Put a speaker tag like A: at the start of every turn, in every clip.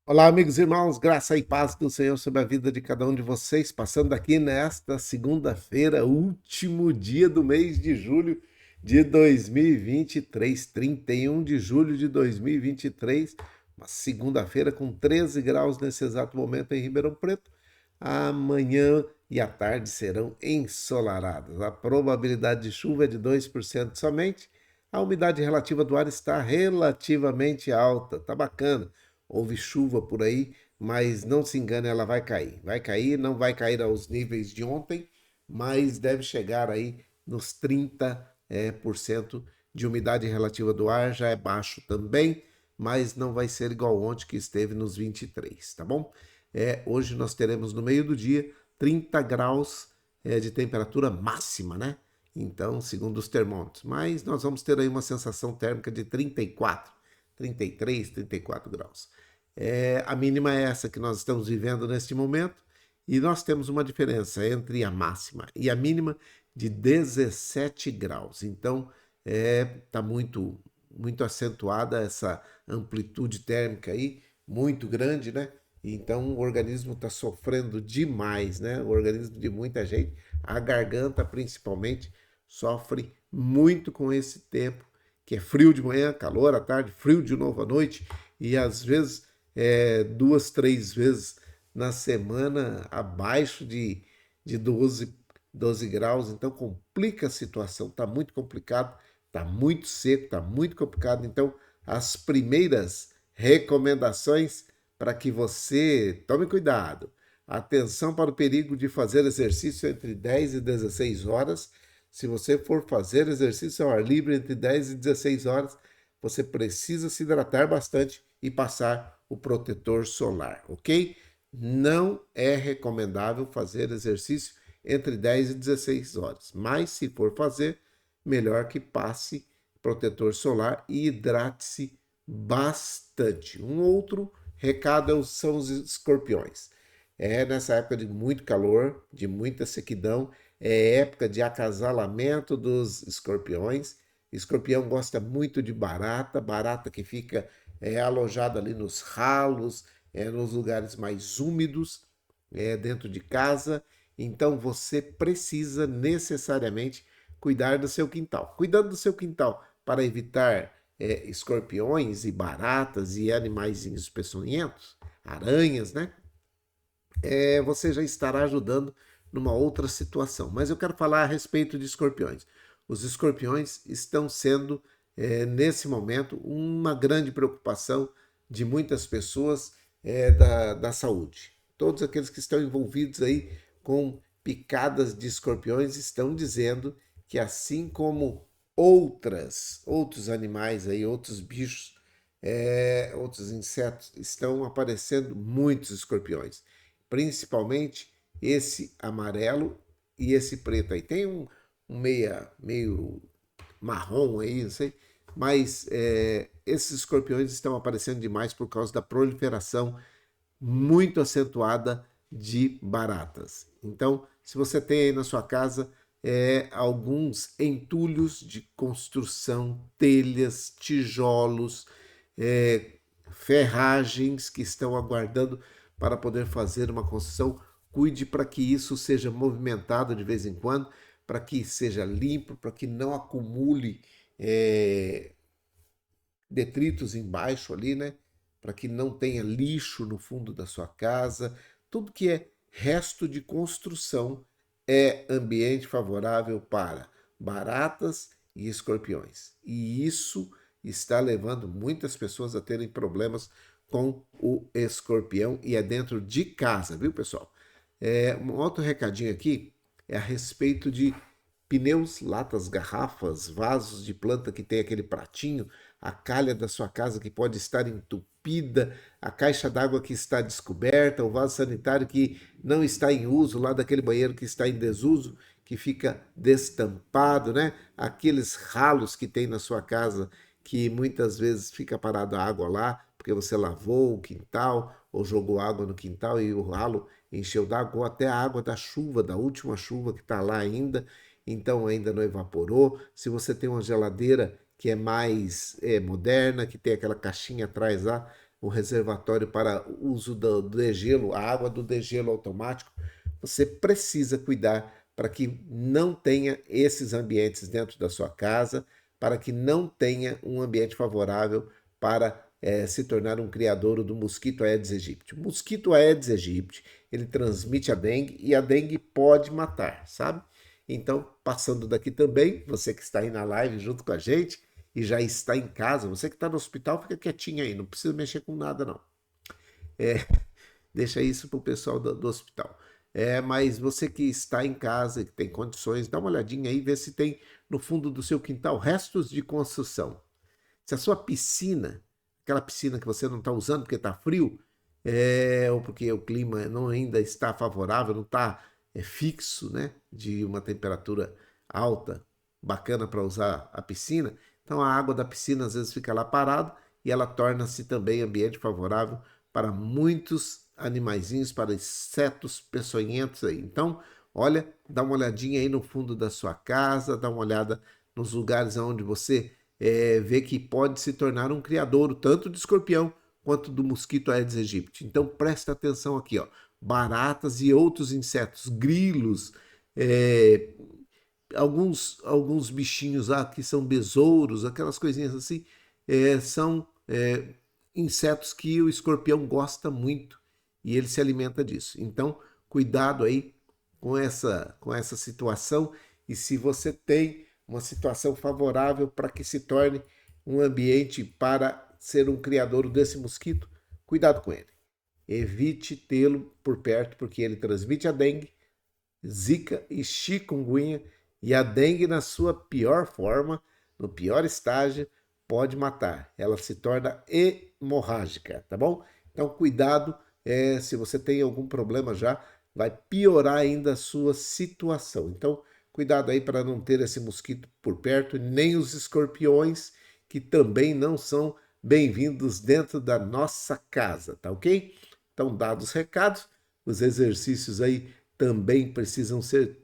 A: Olá, amigos e irmãos, graça e paz do Senhor sobre a vida de cada um de vocês, passando aqui nesta segunda-feira, último dia do mês de julho de 2023, 31 de julho de 2023, uma segunda-feira com 13 graus nesse exato momento em Ribeirão Preto. Amanhã e à tarde serão ensolaradas. A probabilidade de chuva é de 2% somente. A umidade relativa do ar está relativamente alta, tá bacana. Houve chuva por aí, mas não se engane, ela vai cair. Vai cair, não vai cair aos níveis de ontem, mas deve chegar aí nos 30% de umidade relativa do ar, já é baixo também, mas não vai ser igual ontem que esteve nos 23, tá bom? Hoje nós teremos no meio do dia 30 graus de temperatura máxima, né? Então, segundo os termômetros. Mas nós vamos ter aí uma sensação térmica de 34, 33, 34 graus. A mínima é essa que nós estamos vivendo neste momento, e nós temos uma diferença entre a máxima e a mínima de 17 graus. Então, está muito acentuada essa amplitude térmica aí, muito grande, né? Então, o organismo está sofrendo demais, né? O organismo de muita gente, a garganta principalmente, sofre muito com esse tempo, que é frio de manhã, calor à tarde, frio de novo à noite, e às vezes duas, três vezes na semana abaixo de 12 graus, então complica a situação, está muito complicado, está muito seco, está muito complicado. Então, as primeiras recomendações para que você tome cuidado. Atenção para o perigo de fazer exercício entre 10 e 16 horas. Se você for fazer exercício ao ar livre entre 10 e 16 horas, você precisa se hidratar bastante e passar o protetor solar, ok? Não é recomendável fazer exercício entre 10 e 16 horas, mas se for fazer, melhor que passe protetor solar e hidrate-se bastante. Um outro recado são os escorpiões. Nessa época de muito calor, de muita sequidão, é época de acasalamento dos escorpiões. Escorpião gosta muito de barata, barata que fica alojada ali nos ralos, nos lugares mais úmidos, dentro de casa. Então você precisa necessariamente cuidar do seu quintal. Cuidando do seu quintal para evitar escorpiões e baratas e animaizinhos peçonhentos, aranhas, né? Você já estará ajudando numa outra situação. Mas eu quero falar a respeito de escorpiões. Os escorpiões estão sendo, nesse momento, uma grande preocupação de muitas pessoas da saúde. Todos aqueles que estão envolvidos aí com picadas de escorpiões estão dizendo que assim como outros animais aí, outros bichos, outros insetos, estão aparecendo muitos escorpiões, principalmente esse amarelo e esse preto aí. Tem um meio marrom aí, não sei, mas esses escorpiões estão aparecendo demais por causa da proliferação muito acentuada de baratas. Então, se você tem aí na sua casa alguns entulhos de construção, telhas, tijolos, é, ferragens que estão aguardando para poder fazer uma construção, cuide para que isso seja movimentado de vez em quando, para que seja limpo, para que não acumule detritos embaixo ali, né? Para que não tenha lixo no fundo da sua casa. Tudo que é resto de construção é ambiente favorável para baratas e escorpiões. E isso está levando muitas pessoas a terem problemas com o escorpião, e é dentro de casa, viu, pessoal? Um outro recadinho aqui é a respeito de pneus, latas, garrafas, vasos de planta que tem aquele pratinho, a calha da sua casa que pode estar entupida, a caixa d'água que está descoberta, o vaso sanitário que não está em uso, lá daquele banheiro que está em desuso, que fica destampado, né? Aqueles ralos que tem na sua casa que muitas vezes fica parada a água lá, porque você lavou o quintal ou jogou água no quintal e o ralo encheu d'água, ou até a água da chuva, da última chuva que está lá ainda, então ainda não evaporou. Se você tem uma geladeira que é mais moderna, que tem aquela caixinha atrás lá, o reservatório para o uso do degelo, a água do degelo automático. Você precisa cuidar para que não tenha esses ambientes dentro da sua casa, para que não tenha um ambiente favorável para se tornar um criadouro do mosquito Aedes aegypti. O mosquito Aedes aegypti, ele transmite a dengue e a dengue pode matar, sabe? Então, passando daqui também, você que está aí na live junto com a gente e já está em casa, você que está no hospital, fica quietinho aí, não precisa mexer com nada não. Deixa isso para o pessoal do hospital. Mas você que está em casa, que tem condições, dá uma olhadinha aí, vê se tem no fundo do seu quintal restos de construção. Se a sua piscina, aquela piscina que você não está usando porque está frio, ou porque o clima não ainda está favorável, não está fixo, né, de uma temperatura alta, bacana para usar a piscina, então a água da piscina às vezes fica lá parada e ela torna-se também ambiente favorável para muitos animaizinhos, para insetos peçonhentos aí. Então, olha, dá uma olhadinha aí no fundo da sua casa, dá uma olhada nos lugares onde você vê que pode se tornar um criadouro, tanto de escorpião quanto do mosquito Aedes aegypti. Então, presta atenção aqui, ó. Baratas e outros insetos, grilos, alguns bichinhos lá que são besouros, aquelas coisinhas assim, são insetos que o escorpião gosta muito e ele se alimenta disso. Então, cuidado aí com essa situação, e se você tem uma situação favorável para que se torne um ambiente para ser um criador desse mosquito, cuidado com ele. Evite tê-lo por perto, porque ele transmite a dengue, zika e chikungunya, e a dengue na sua pior forma, no pior estágio, pode matar. Ela se torna hemorrágica, tá bom? Então, cuidado, se você tem algum problema já, vai piorar ainda a sua situação. Então, cuidado aí para não ter esse mosquito por perto, nem os escorpiões, que também não são bem-vindos dentro da nossa casa, tá ok? Então, dados os recados, os exercícios aí também precisam ser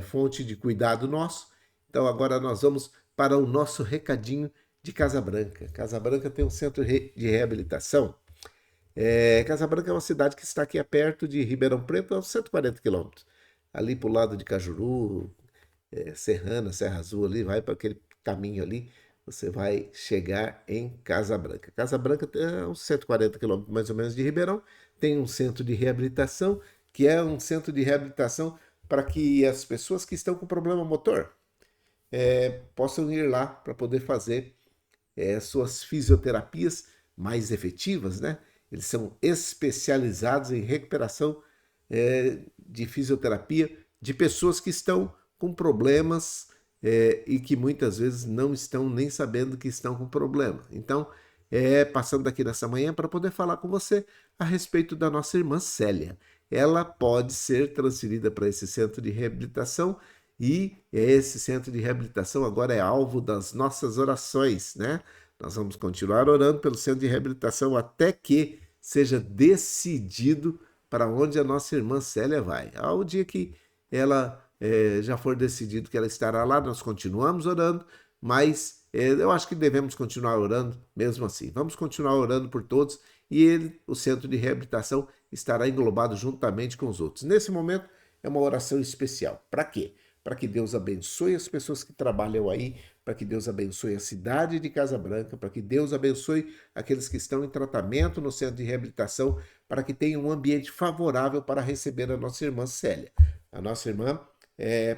A: fonte de cuidado nosso. Então, agora nós vamos para o nosso recadinho de Casa Branca. Casa Branca tem um centro de reabilitação. Casa Branca é uma cidade que está aqui perto de Ribeirão Preto, a uns 140 quilômetros. Ali para o lado de Cajuru, Serrana, Serra Azul, ali, vai para aquele caminho ali, você vai chegar em Casa Branca. Casa Branca é uns 140 quilômetros mais ou menos de Ribeirão, tem um centro de reabilitação, que é um centro de reabilitação para que as pessoas que estão com problema motor possam ir lá para poder fazer suas fisioterapias mais efetivas, né? Eles são especializados em recuperação de fisioterapia de pessoas que estão com problemas e que muitas vezes não estão nem sabendo que estão com problema. Então, passando daqui nessa manhã para poder falar com você a respeito da nossa irmã Célia. Ela pode ser transferida para esse centro de reabilitação e esse centro de reabilitação agora é alvo das nossas orações, né? Nós vamos continuar orando pelo centro de reabilitação até que seja decidido para onde a nossa irmã Célia vai. Ao dia que ela já for decidido que ela estará lá, nós continuamos orando, mas eu acho que devemos continuar orando mesmo assim. Vamos continuar orando por todos e o centro de reabilitação estará englobado juntamente com os outros. Nesse momento é uma oração especial. Para quê? Para que Deus abençoe as pessoas que trabalham aí, para que Deus abençoe a cidade de Casa Branca, para que Deus abençoe aqueles que estão em tratamento no centro de reabilitação, para que tenham um ambiente favorável para receber a nossa irmã Célia. A nossa irmã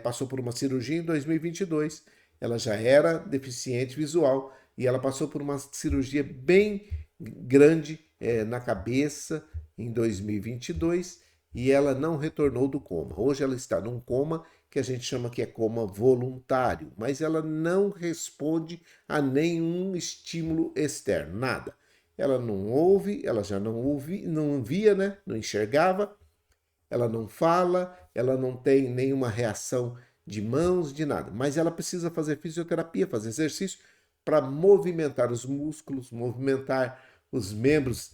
A: passou por uma cirurgia em 2022, ela já era deficiente visual e ela passou por uma cirurgia bem grande na cabeça em 2022 e ela não retornou do coma. Hoje ela está num coma que a gente chama que é coma voluntário, mas ela não responde a nenhum estímulo externo, nada. Ela não ouve, ela já não via, né? Não enxergava, ela não fala, ela não tem nenhuma reação de mãos, de nada. Mas ela precisa fazer fisioterapia, fazer exercício para movimentar os músculos, movimentar os membros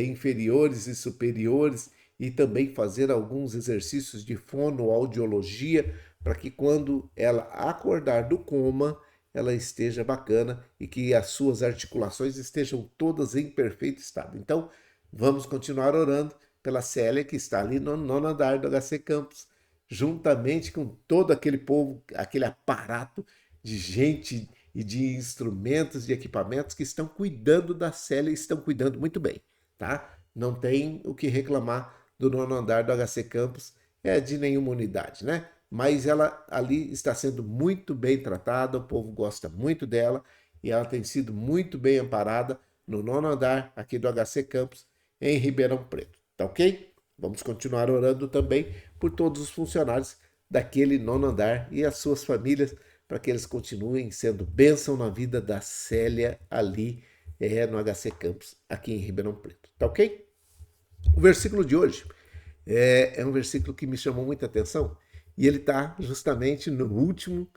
A: inferiores e superiores e também fazer alguns exercícios de fonoaudiologia para que quando ela acordar do coma, ela esteja bacana e que as suas articulações estejam todas em perfeito estado. Então, vamos continuar orando pela Célia, que está ali no nono andar do HC Campus, juntamente com todo aquele povo, aquele aparato de gente e de instrumentos, de equipamentos que estão cuidando da Célia e estão cuidando muito bem, tá? Não tem o que reclamar do nono andar do HC Campus, de nenhuma unidade, né? Mas ela ali está sendo muito bem tratada, o povo gosta muito dela e ela tem sido muito bem amparada no nono andar aqui do HC Campus, em Ribeirão Preto, tá ok? Vamos continuar orando também por todos os funcionários daquele nono andar e as suas famílias, para que eles continuem sendo bênção na vida da Célia ali no HC Campus, aqui em Ribeirão Preto, tá ok? O versículo de hoje é um versículo que me chamou muita atenção e ele está justamente no último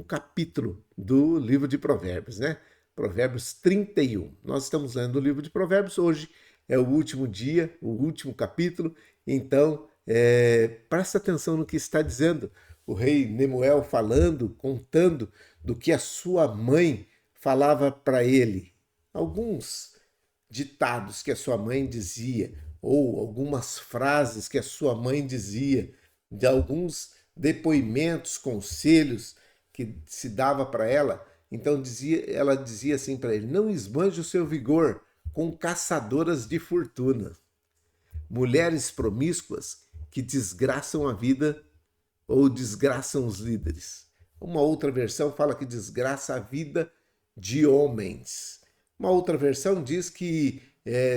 A: capítulo do livro de Provérbios, né? Provérbios 31. Nós estamos lendo o livro de Provérbios, hoje é o último dia, o último capítulo, então presta atenção no que está dizendo o rei Nemuel falando, contando do que a sua mãe falava para ele. Alguns ditados que a sua mãe dizia, ou algumas frases que a sua mãe dizia, de alguns depoimentos, conselhos que se dava para ela. Então ela dizia assim para ele: não esbanje o seu vigor com caçadoras de fortuna, mulheres promíscuas que desgraçam a vida ou desgraçam os líderes. Uma outra versão fala que desgraça a vida de homens. Uma outra versão diz que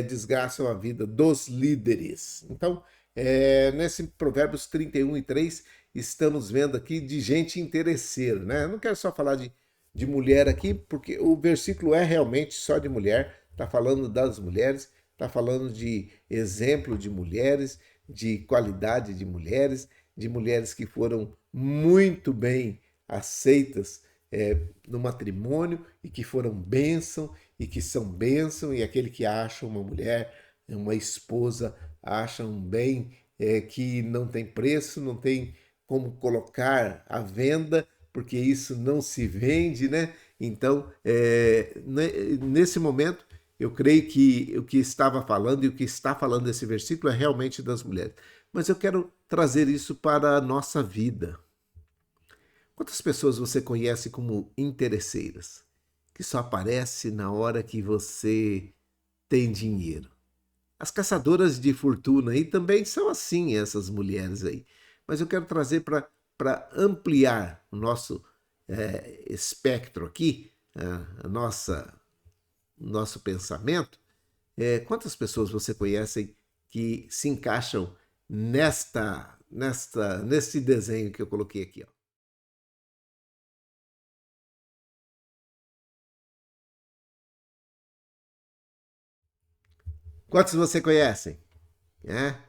A: desgraçam a vida dos líderes. Então, nesse Provérbios 31:3, estamos vendo aqui de gente interesseira, né? Eu não quero só falar de mulher aqui, porque o versículo é realmente só de mulher, está falando das mulheres, está falando de exemplo de mulheres, de qualidade de mulheres que foram muito bem aceitas no matrimônio e que foram bênção e que são bênção, e aquele que acha uma mulher, uma esposa, acha um bem que não tem preço, não tem como colocar à venda, porque isso não se vende, né? Então, nesse momento, eu creio que o que estava falando e o que está falando esse versículo é realmente das mulheres. Mas eu quero trazer isso para a nossa vida. Quantas pessoas você conhece como interesseiras? Que só aparece na hora que você tem dinheiro. As caçadoras de fortuna aí também são assim, essas mulheres aí. Mas eu quero trazer para ampliar o nosso espectro aqui, nosso pensamento. Quantas pessoas você conhece que se encaixam nesse desenho que eu coloquei aqui, ó? Quantos você conhece?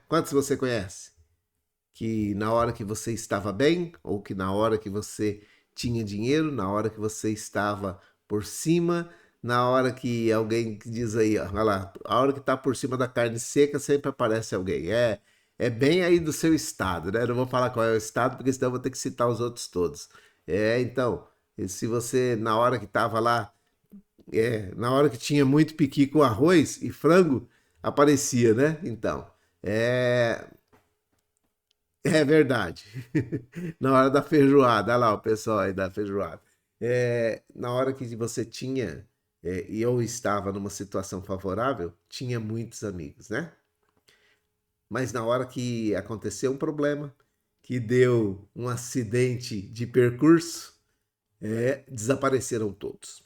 A: Quantos você conhece? Que na hora que você estava bem, ou que na hora que você tinha dinheiro, na hora que você estava por cima, na hora que alguém diz aí, ó, olha lá, a hora que está por cima da carne seca, sempre aparece alguém. É bem aí do seu estado, né? Não vou falar qual é o estado, porque senão eu vou ter que citar os outros todos. Então, se você, na hora que estava lá, na hora que tinha muito piqui com arroz e frango, aparecia, né? Então, é, é verdade. Na hora da feijoada, olha lá o pessoal aí da feijoada. Na hora que você tinha, e eu estava numa situação favorável, tinha muitos amigos, né? Mas na hora que aconteceu um problema, que deu um acidente de percurso, desapareceram todos.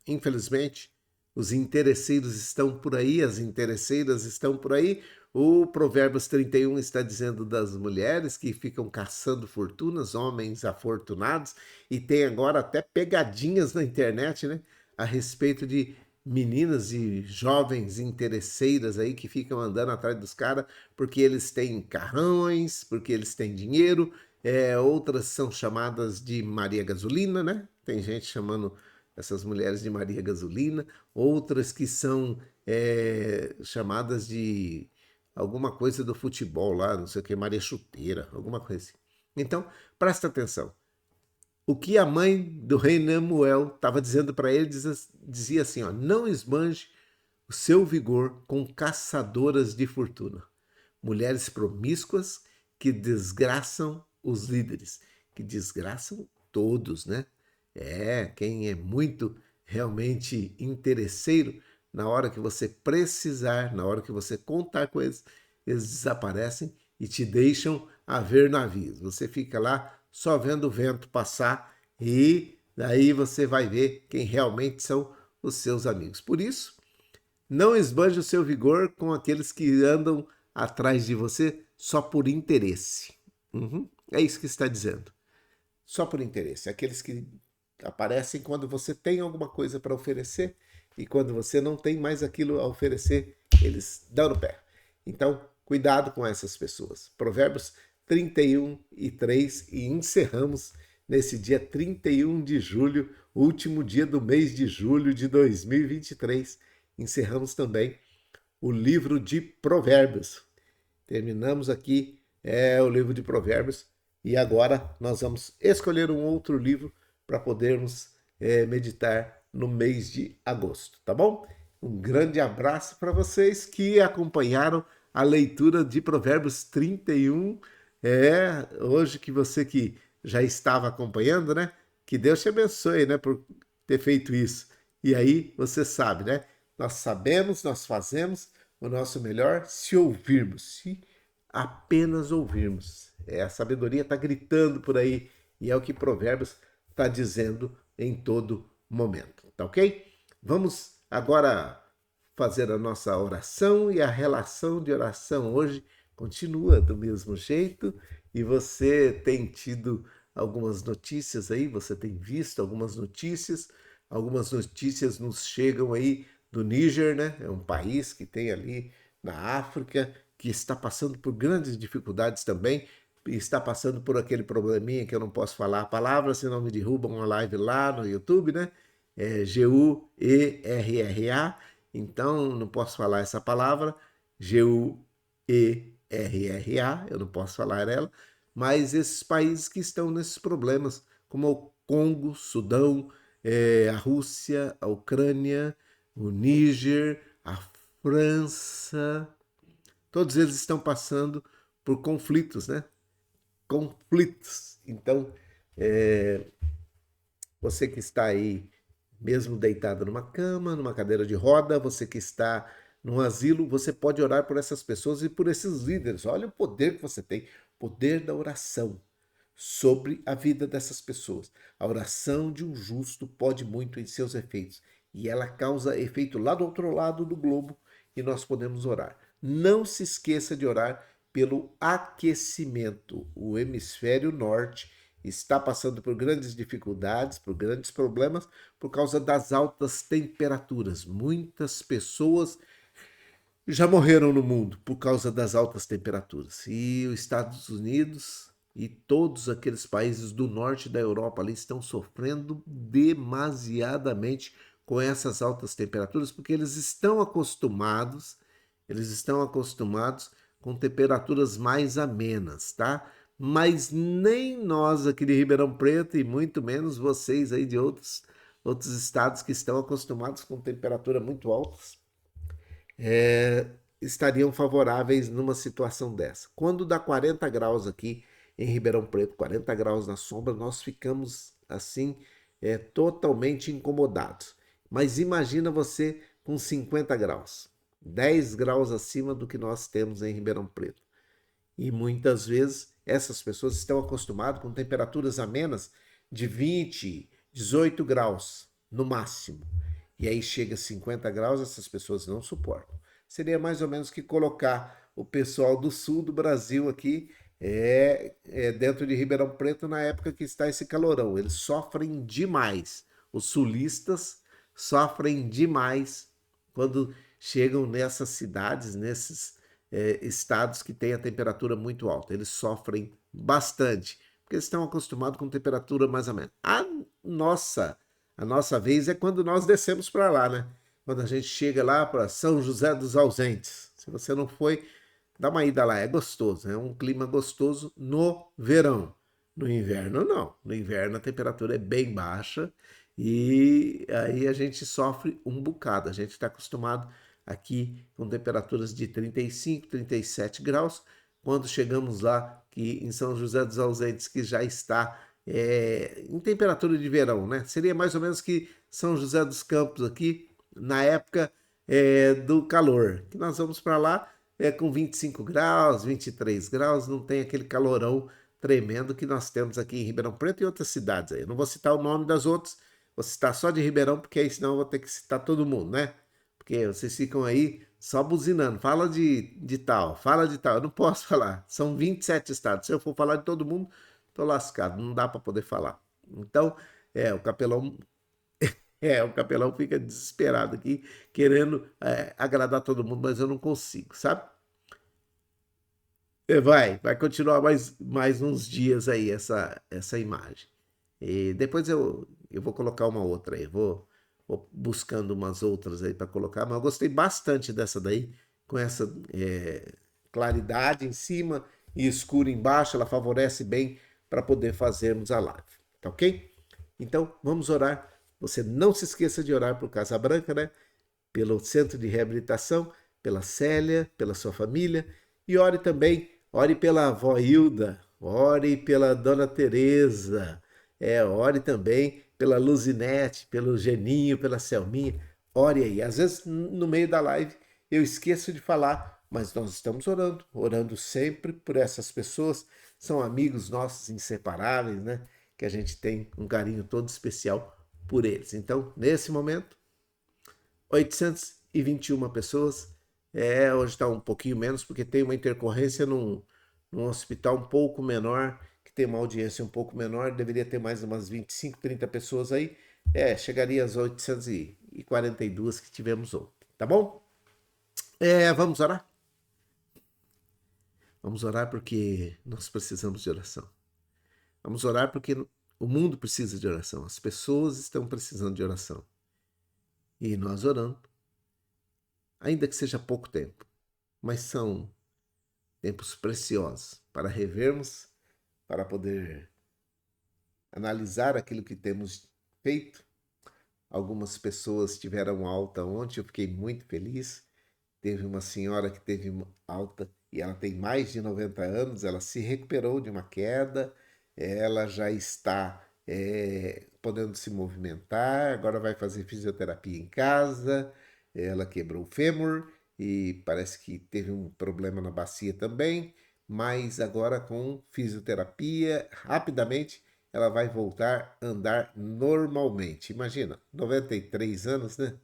A: Infelizmente, os interesseiros estão por aí, as interesseiras estão por aí. O Provérbios 31 está dizendo das mulheres que ficam caçando fortunas, homens afortunados, e tem agora até pegadinhas na internet, né? A respeito de meninas e jovens interesseiras aí que ficam andando atrás dos caras porque eles têm carrões, porque eles têm dinheiro. Outras são chamadas de Maria Gasolina, né? Tem gente chamando essas mulheres de Maria Gasolina, outras que são chamadas de alguma coisa do futebol lá, não sei o que, Maria Chuteira, alguma coisa assim. Então, presta atenção. O que a mãe do rei Nemuel estava dizendo para ele dizia assim, ó, não esbanje o seu vigor com caçadoras de fortuna, mulheres promíscuas que desgraçam os líderes, que desgraçam todos, né? Quem é muito realmente interesseiro, na hora que você precisar, na hora que você contar com eles, eles desaparecem e te deixam a ver navios. Você fica lá só vendo o vento passar e daí você vai ver quem realmente são os seus amigos. Por isso, não esbanje o seu vigor com aqueles que andam atrás de você só por interesse. É isso que está dizendo. Só por interesse. Aqueles que aparecem quando você tem alguma coisa para oferecer e quando você não tem mais aquilo a oferecer, eles dão no pé. Então, cuidado com essas pessoas. Provérbios 31 e 3 e encerramos nesse dia 31 de julho, último dia do mês de julho de 2023. Encerramos também o livro de Provérbios. Terminamos aqui o livro de Provérbios e agora nós vamos escolher um outro livro para podermos meditar no mês de agosto, tá bom? Um grande abraço para vocês que acompanharam a leitura de Provérbios 31. Hoje que você que já estava acompanhando, né? Que Deus te abençoe, né? Por ter feito isso. E aí você sabe, né? Nós sabemos, nós fazemos o nosso melhor se ouvirmos, se apenas ouvirmos. A sabedoria está gritando por aí e é o que Provérbios está dizendo em todo momento, tá ok? Vamos agora fazer a nossa oração e a relação de oração hoje continua do mesmo jeito e você tem tido algumas notícias aí, você tem visto algumas notícias nos chegam aí do Níger, né? É um país que tem ali na África, que está passando por grandes dificuldades também, e está passando por aquele probleminha que eu não posso falar a palavra, senão me derrubam uma live lá no YouTube, né? G-U-E-R-R-A, então não posso falar essa palavra, G-U-E-R-R-A, eu não posso falar ela, mas esses países que estão nesses problemas, como o Congo, Sudão, a Rússia, a Ucrânia, o Níger, a França, todos eles estão passando por conflitos, né? Conflitos. Então, você que está aí, mesmo deitado numa cama, numa cadeira de roda, você que está num asilo, você pode orar por essas pessoas e por esses líderes. Olha o poder que você tem, poder da oração sobre a vida dessas pessoas. A oração de um justo pode muito em seus efeitos e ela causa efeito lá do outro lado do globo e nós podemos orar. Não se esqueça de orar pelo aquecimento. O hemisfério norte está passando por grandes dificuldades, por grandes problemas por causa das altas temperaturas. Muitas pessoas já morreram no mundo por causa das altas temperaturas. E os Estados Unidos e todos aqueles países do norte da Europa ali estão sofrendo demasiadamente com essas altas temperaturas, porque eles estão acostumados com temperaturas mais amenas, tá? Mas nem nós aqui de Ribeirão Preto e muito menos vocês aí de outros estados que estão acostumados com temperatura muito altas, estariam favoráveis numa situação dessa. Quando dá 40 graus aqui em Ribeirão Preto, 40 graus na sombra, nós ficamos assim totalmente incomodados. Mas imagina você com 50 graus, 10 graus acima do que nós temos em Ribeirão Preto. E muitas vezes essas pessoas estão acostumadas com temperaturas amenas de 20, 18 graus no máximo. E aí chega a 50 graus, essas pessoas não suportam. Seria mais ou menos que colocar o pessoal do sul do Brasil aqui dentro de Ribeirão Preto na época que está esse calorão. Eles sofrem demais. Os sulistas sofrem demais quando chegam nessas cidades, nesses estados que têm a temperatura muito alta. Eles sofrem bastante, porque eles estão acostumados com temperatura mais amena. A nossa vez é quando nós descemos para lá, né? Quando a gente chega lá para São José dos Ausentes. Se você não foi, dá uma ida lá, é gostoso, é um clima gostoso no verão. No inverno, não. No inverno a temperatura é bem baixa e aí a gente sofre um bocado. A gente está acostumado aqui com temperaturas de 35, 37 graus. Quando chegamos lá, que em São José dos Ausentes, que já está em temperatura de verão, né? Seria mais ou menos que São José dos Campos aqui, na época do calor. Que nós vamos para lá com 25 graus, 23 graus, não tem aquele calorão tremendo que nós temos aqui em Ribeirão Preto e outras cidades aí. Eu não vou citar o nome das outras, vou citar só de Ribeirão, porque aí senão eu vou ter que citar todo mundo, né? Porque vocês ficam aí só buzinando. Fala de tal, fala de tal. Eu não posso falar. São 27 estados. Se eu for falar de todo mundo, tô lascado. Não dá para poder falar. Então, o capelão fica desesperado aqui, querendo agradar todo mundo, mas eu não consigo, sabe? Vai continuar mais uns dias aí essa imagem. E depois eu vou colocar uma outra aí, vou buscando umas outras aí para colocar, mas eu gostei bastante dessa daí, com essa claridade em cima e escuro embaixo, ela favorece bem para poder fazermos a live, tá ok? Então vamos orar. Você não se esqueça de orar por Casa Branca, né? Pelo Centro de Reabilitação, pela Célia, pela sua família. E ore também, ore pela avó Hilda, ore pela Dona Teresa, ore também pela Luzinete, pelo Geninho, pela Selminha. Ore aí. Às vezes, no meio da live, eu esqueço de falar, mas nós estamos orando, orando sempre por essas pessoas. São amigos nossos inseparáveis, né? Que a gente tem um carinho todo especial por eles. Então, nesse momento, 821 pessoas. Hoje está um pouquinho menos, porque tem uma intercorrência num hospital um pouco menor, que tem uma audiência um pouco menor, deveria ter mais umas 25, 30 pessoas aí. Chegaria às 842 que tivemos ontem, tá bom? Vamos orar? Vamos orar porque nós precisamos de oração. Vamos orar porque o mundo precisa de oração, as pessoas estão precisando de oração. E nós orando, ainda que seja pouco tempo, mas são tempos preciosos para revermos, para poder analisar aquilo que temos feito. Algumas pessoas tiveram alta ontem, eu fiquei muito feliz. Teve uma senhora que teve alta e ela tem mais de 90 anos, ela se recuperou de uma queda, ela já está podendo se movimentar, agora vai fazer fisioterapia em casa, ela quebrou o fêmur e parece que teve um problema na bacia também, mas agora com fisioterapia, rapidamente ela vai voltar a andar normalmente. Imagina, 93 anos, né?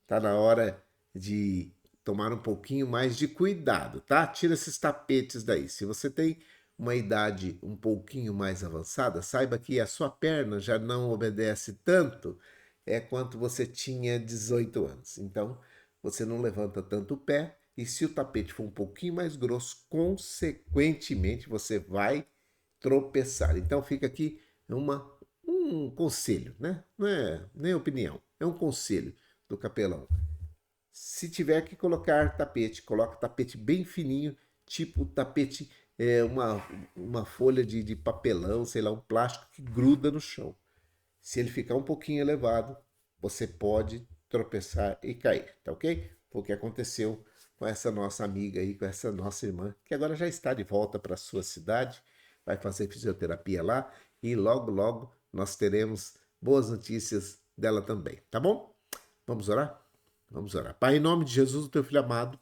A: Tá na hora de tomar um pouquinho mais de cuidado, tá? Tira esses tapetes daí. Se você tem uma idade um pouquinho mais avançada, saiba que a sua perna já não obedece tanto quanto você tinha 18 anos. Então, você não levanta tanto o pé e se o tapete for um pouquinho mais grosso, consequentemente você vai tropeçar. Então, fica aqui um conselho, né? Não é nem opinião, é um conselho do capelão. Se tiver que colocar tapete, coloca tapete bem fininho, tipo tapete, uma folha de papelão, sei lá, um plástico que gruda no chão. Se ele ficar um pouquinho elevado, você pode tropeçar e cair, tá ok? Foi o que aconteceu com essa nossa amiga aí, com essa nossa irmã, que agora já está de volta para a sua cidade, vai fazer fisioterapia lá e logo, logo nós teremos boas notícias dela também, tá bom? Vamos orar? Vamos orar. Pai, em nome de Jesus, o teu filho amado,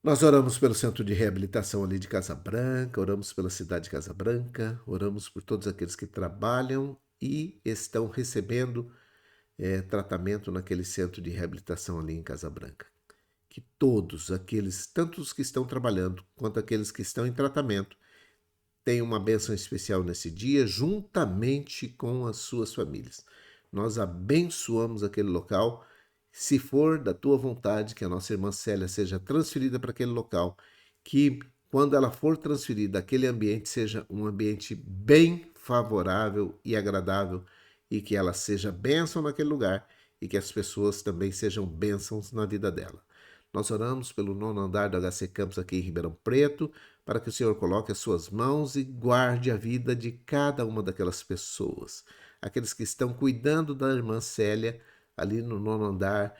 A: nós oramos pelo centro de reabilitação ali de Casa Branca, oramos pela cidade de Casa Branca, oramos por todos aqueles que trabalham e estão recebendo tratamento naquele centro de reabilitação ali em Casa Branca. Que todos aqueles, tanto os que estão trabalhando quanto aqueles que estão em tratamento, tenham uma bênção especial nesse dia, juntamente com as suas famílias. Nós abençoamos aquele local. Se for da tua vontade que a nossa irmã Célia seja transferida para aquele local, que quando ela for transferida, aquele ambiente seja um ambiente bem favorável e agradável e que ela seja bênção naquele lugar e que as pessoas também sejam bênçãos na vida dela. Nós oramos pelo nono andar do HC Campus aqui em Ribeirão Preto, para que o Senhor coloque as suas mãos e guarde a vida de cada uma daquelas pessoas. Aqueles que estão cuidando da irmã Célia, ali no nono andar,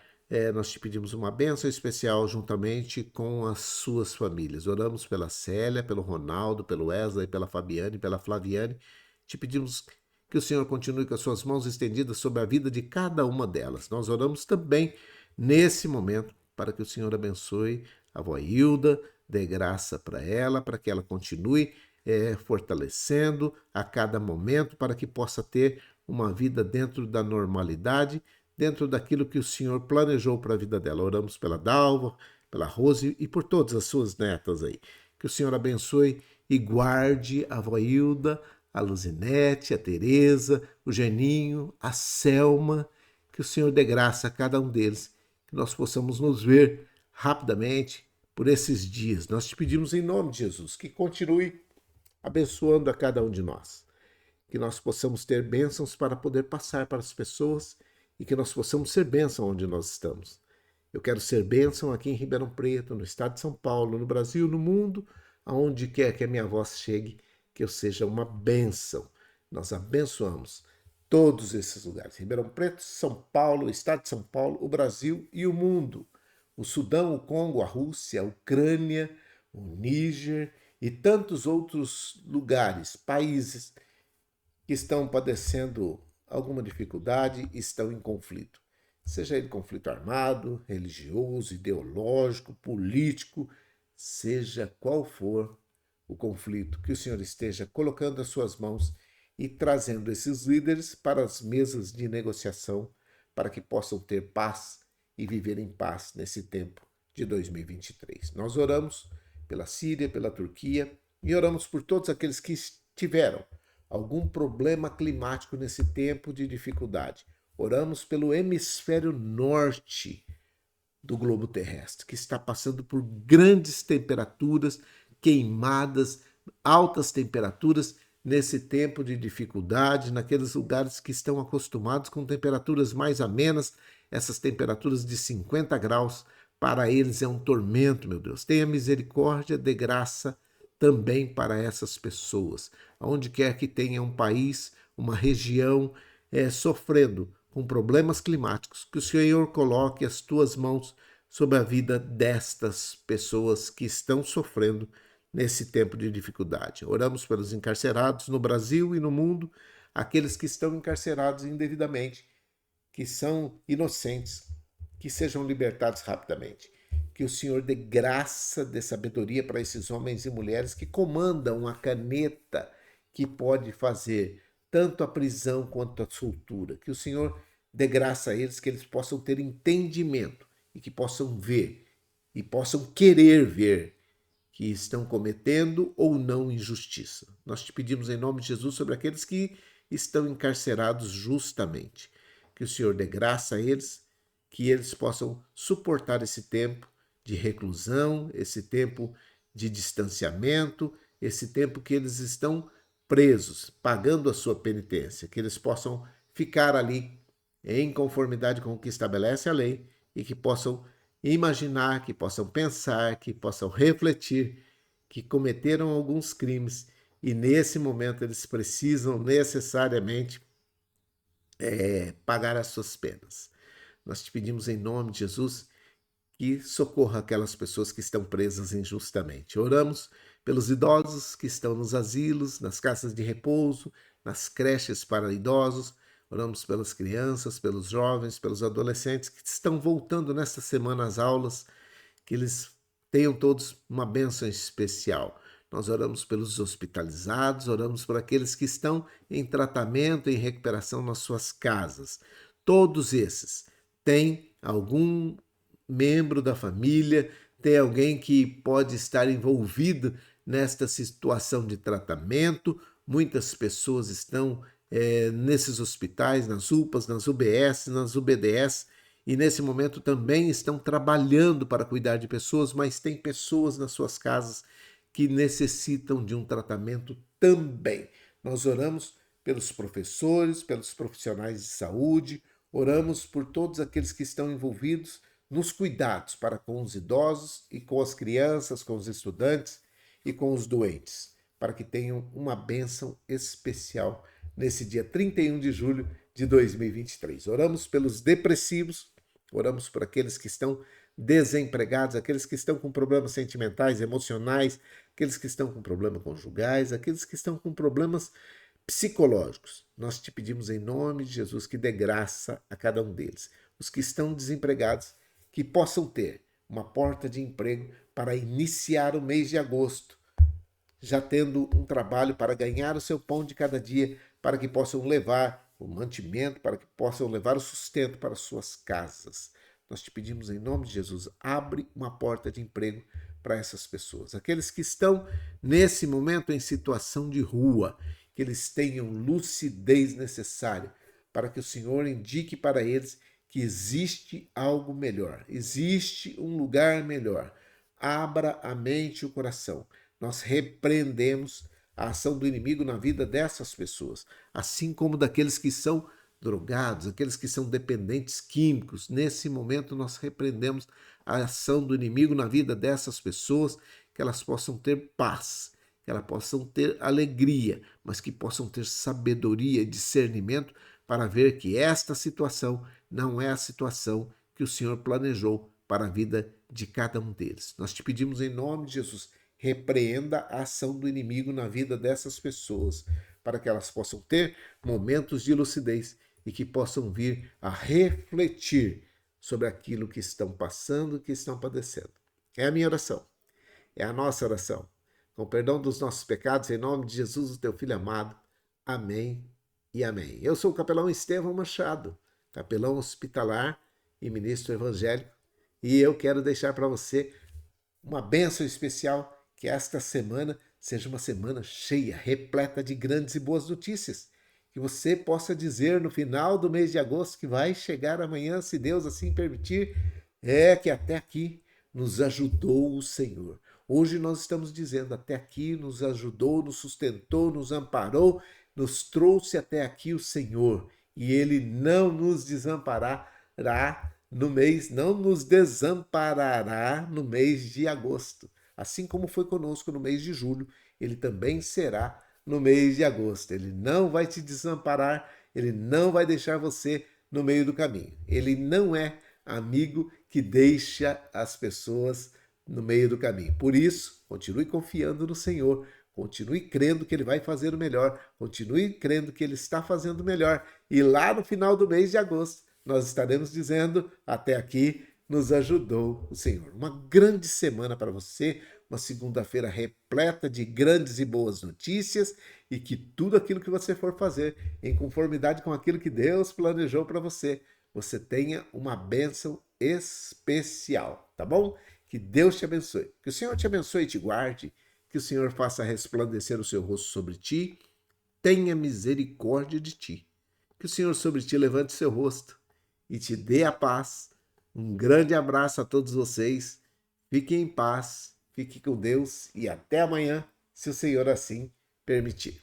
A: nós te pedimos uma bênção especial juntamente com as suas famílias. Oramos pela Célia, pelo Ronaldo, pelo Wesley, pela Fabiane, pela Flaviane. Te pedimos que o Senhor continue com as suas mãos estendidas sobre a vida de cada uma delas. Nós oramos também nesse momento para que o Senhor abençoe a avó Hilda, dê graça para ela, para que ela continue fortalecendo a cada momento, para que possa ter uma vida dentro da normalidade, dentro daquilo que o Senhor planejou para a vida dela. Oramos pela Dalva, pela Rose e por todas as suas netas aí. Que o Senhor abençoe e guarde a avó Hilda, a Luzinete, a Tereza, o Geninho, a Selma. Que o Senhor dê graça a cada um deles, que nós possamos nos ver rapidamente por esses dias. Nós te pedimos em nome de Jesus que continue abençoando a cada um de nós, que nós possamos ter bênçãos para poder passar para as pessoas e que nós possamos ser bênção onde nós estamos. Eu quero ser bênção aqui em Ribeirão Preto, no estado de São Paulo, no Brasil, no mundo, aonde quer que a minha voz chegue, que eu seja uma bênção. Nós abençoamos todos esses lugares. Ribeirão Preto, São Paulo, o estado de São Paulo, o Brasil e o mundo. O Sudão, o Congo, a Rússia, a Ucrânia, o Níger e tantos outros lugares, países que estão padecendo alguma dificuldade e estão em conflito. Seja ele conflito armado, religioso, ideológico, político, seja qual for o conflito, que o Senhor esteja colocando as suas mãos e trazendo esses líderes para as mesas de negociação para que possam ter paz e viver em paz nesse tempo de 2023. Nós oramos pela Síria, pela Turquia e oramos por todos aqueles que tiveram algum problema climático nesse tempo de dificuldade. Oramos pelo hemisfério norte do globo terrestre, que está passando por grandes temperaturas, queimadas, altas temperaturas nesse tempo de dificuldade, naqueles lugares que estão acostumados com temperaturas mais amenas, essas temperaturas de 50 graus, para eles é um tormento, meu Deus. Tenha misericórdia, dê graça também para essas pessoas, aonde quer que tenha um país, uma região sofrendo com problemas climáticos, que o Senhor coloque as tuas mãos sobre a vida destas pessoas que estão sofrendo nesse tempo de dificuldade. Oramos pelos encarcerados no Brasil e no mundo, aqueles que estão encarcerados indevidamente, que são inocentes, que sejam libertados rapidamente. Que o Senhor dê graça, dê sabedoria para esses homens e mulheres que comandam a caneta que pode fazer tanto a prisão quanto a soltura. Que o Senhor dê graça a eles, que eles possam ter entendimento e que possam ver e possam querer ver que estão cometendo ou não injustiça. Nós te pedimos em nome de Jesus sobre aqueles que estão encarcerados justamente. Que o Senhor dê graça a eles, que eles possam suportar esse tempo de reclusão, esse tempo de distanciamento, esse tempo que eles estão presos, pagando a sua penitência, que eles possam ficar ali em conformidade com o que estabelece a lei e que possam imaginar, que possam pensar, que possam refletir que cometeram alguns crimes e nesse momento eles precisam necessariamente pagar as suas penas. Nós te pedimos em nome de Jesus que socorra aquelas pessoas que estão presas injustamente. Oramos pelos idosos que estão nos asilos, nas casas de repouso, nas creches para idosos. Oramos pelas crianças, pelos jovens, pelos adolescentes que estão voltando nesta semana às aulas, que eles tenham todos uma bênção especial. Nós oramos pelos hospitalizados, oramos por aqueles que estão em tratamento, em recuperação nas suas casas. Todos esses têm algum membro da família, tem alguém que pode estar envolvido nesta situação de tratamento. Muitas pessoas estão nesses hospitais, nas UPAs, nas UBS, nas UBDS, e nesse momento também estão trabalhando para cuidar de pessoas, mas tem pessoas nas suas casas que necessitam de um tratamento também. Nós oramos pelos professores, pelos profissionais de saúde, oramos por todos aqueles que estão envolvidos nos cuidados para com os idosos e com as crianças, com os estudantes, e com os doentes, para que tenham uma bênção especial nesse dia 31 de julho de 2023. Oramos pelos depressivos, oramos por aqueles que estão desempregados, aqueles que estão com problemas sentimentais, emocionais, aqueles que estão com problemas conjugais, aqueles que estão com problemas psicológicos. Nós te pedimos em nome de Jesus que dê graça a cada um deles. Os que estão desempregados, que possam ter uma porta de emprego para iniciar o mês de agosto, já tendo um trabalho para ganhar o seu pão de cada dia, para que possam levar o mantimento, para que possam levar o sustento para suas casas. Nós te pedimos em nome de Jesus, abre uma porta de emprego para essas pessoas. Aqueles que estão nesse momento em situação de rua, que eles tenham lucidez necessária para que o Senhor indique para eles que existe algo melhor, existe um lugar melhor. Abra a mente e o coração. Nós repreendemos a ação do inimigo na vida dessas pessoas, assim como daqueles que são drogados, aqueles que são dependentes químicos. Nesse momento nós repreendemos a ação do inimigo na vida dessas pessoas, que elas possam ter paz, que elas possam ter alegria, mas que possam ter sabedoria e discernimento para ver que esta situação não é a situação que o Senhor planejou para a vida de cada um deles. Nós te pedimos em nome de Jesus, repreenda a ação do inimigo na vida dessas pessoas, para que elas possam ter momentos de lucidez e que possam vir a refletir sobre aquilo que estão passando, que estão padecendo. É a minha oração, é a nossa oração. Com perdão dos nossos pecados, em nome de Jesus, o teu Filho amado. Amém e amém. Eu sou o capelão Estevão Machado, capelão hospitalar e ministro evangélico, e eu quero deixar para você uma bênção especial, que esta semana seja uma semana cheia, repleta de grandes e boas notícias. Que você possa dizer no final do mês de agosto, que vai chegar amanhã, se Deus assim permitir, que até aqui nos ajudou o Senhor. Hoje nós estamos dizendo, até aqui nos ajudou, nos sustentou, nos amparou, nos trouxe até aqui o Senhor. E Ele não nos desamparará no mês, não nos desamparará no mês de agosto. Assim como foi conosco no mês de julho, Ele também será no mês de agosto. Ele não vai te desamparar, Ele não vai deixar você no meio do caminho. Ele não é amigo que deixa as pessoas no meio do caminho. Por isso, continue confiando no Senhor, continue crendo que Ele vai fazer o melhor, continue crendo que Ele está fazendo o melhor. E lá no final do mês de agosto, nós estaremos dizendo, até aqui nos ajudou o Senhor. Uma grande semana para você, uma segunda-feira repleta de grandes e boas notícias, e que tudo aquilo que você for fazer, em conformidade com aquilo que Deus planejou para você, você tenha uma bênção especial, tá bom? Que Deus te abençoe. Que o Senhor te abençoe e te guarde, que o Senhor faça resplandecer o seu rosto sobre ti, tenha misericórdia de ti. Que o Senhor sobre ti levante seu rosto e te dê a paz. Um grande abraço a todos vocês. Fiquem em paz, fiquem com Deus e até amanhã, se o Senhor assim permitir.